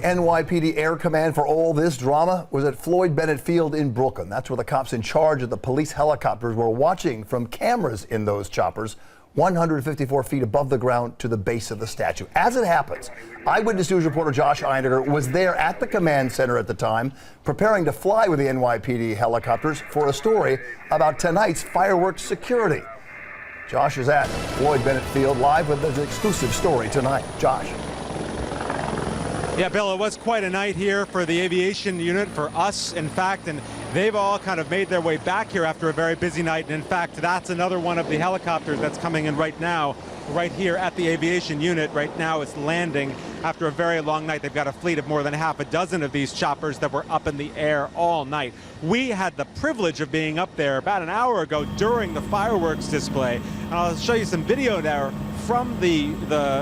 NYPD Air Command for all this drama was at Floyd Bennett Field in Brooklyn. That's where the cops in charge of the police helicopters were watching from cameras in those choppers 154 feet above the ground to the base of the statue. As it happens, Eyewitness News reporter Josh Einiger was there at the command center at the time, preparing to fly with the NYPD helicopters for a story about tonight's fireworks security. Josh is at Floyd Bennett Field live with an exclusive story tonight. Josh. Yeah, Bill, it was quite a night here for the aviation unit, for us, in fact, and they've all kind of made their way back here after a very busy night. And in fact, that's another one of the helicopters that's coming in right now, right here at the aviation unit. Right now it's landing after a very long night. They've got a fleet of more than half a dozen of these choppers that were up in the air all night. We had the privilege of being up there about an hour ago during the fireworks display. And I'll show you some video there from the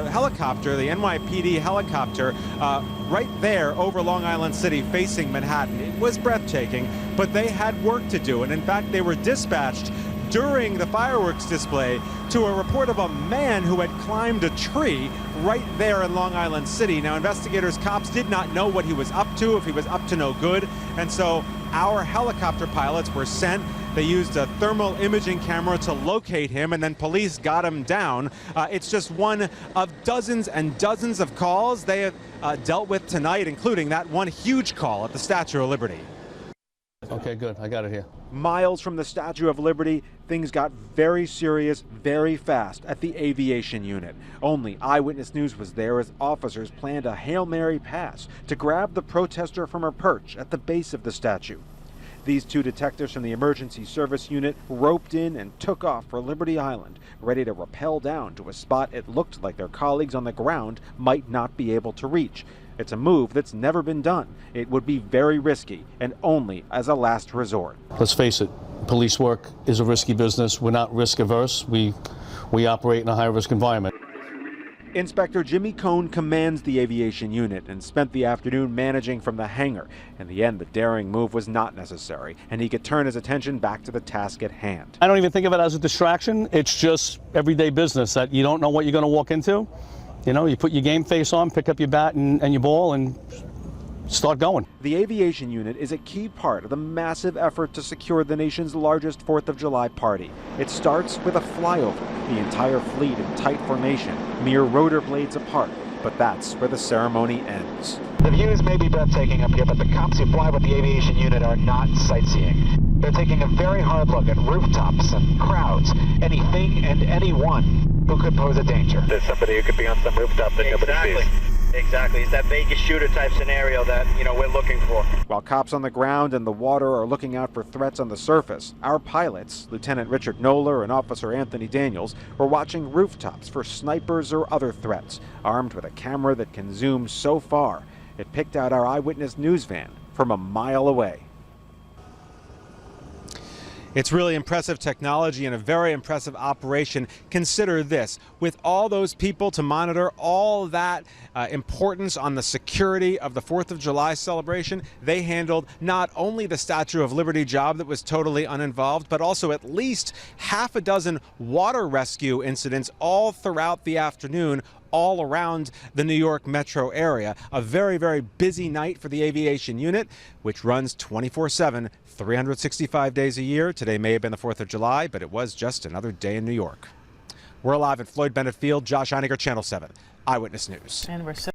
helicopter, the NYPD helicopter, right there over Long Island City facing Manhattan. It was breathtaking, but they had work to do. And in fact, they were dispatched during the fireworks display to a report of a man who had climbed a tree right there in Long Island City. Now, investigators, cops did not know what he was up to, if he was up to no good. And so our helicopter pilots were sent. They used a thermal imaging camera to locate him, and then police got him down. It's just one of dozens and dozens of calls they have dealt with tonight, including that one huge call at the Statue of Liberty. Okay, good. I got it here. Miles from the Statue of Liberty, things got very serious very fast at the aviation unit. Only Eyewitness News was there as officers planned a Hail Mary pass to grab the protester from her perch at the base of the statue. These two detectives from the emergency service unit roped in and took off for Liberty Island, ready to rappel down to a spot it looked like their colleagues on the ground might not be able to reach. It's a move that's never been done. It would be very risky and only as a last resort. Let's face it, police work is a risky business. We're not risk averse. We operate in a high risk environment. Inspector Jimmy COAN commands the aviation unit and spent the afternoon managing from the hangar. In the end, the daring move was not necessary, and he could turn his attention back to the task at hand. I don't even think of it as a distraction. It's just everyday business that you don't know what you're going to walk into. You know, you put your game face on, pick up your bat and your ball, and start going. The aviation unit is a key part of the massive effort to secure the nation's largest 4th of July party. It starts with a flyover, the entire fleet in tight formation, mere rotor blades apart, but that's where the ceremony ends. The views may be breathtaking up here, but the cops who fly with the aviation unit are not sightseeing. They're taking a very hard look at rooftops and crowds, anything and anyone who could pose a danger. There's somebody who could be on some rooftop that nobody sees. Exactly. It's that Vegas shooter type scenario that, we're looking for. While cops on the ground and the water are looking out for threats on the surface, our pilots, Lieutenant Richard Knoeller and Officer Anthony Daniels, were watching rooftops for snipers or other threats, armed with a camera that can zoom so far. It picked out our Eyewitness News van from a mile away. It's really impressive technology and a very impressive operation. Consider this, with all those people to monitor all that importance on the security of the 4th of July celebration, they handled not only the Statue of Liberty job that was totally uninvolved, but also at least half a dozen water rescue incidents all throughout the afternoon, all around the New York metro area. A very, very busy night for the aviation unit, which runs 24/7, 365 days a year. Today may have been the 4th of July, but it was just another day in New York. We're live at Floyd Bennett Field. Josh Einiger, Channel 7, Eyewitness News. And we're so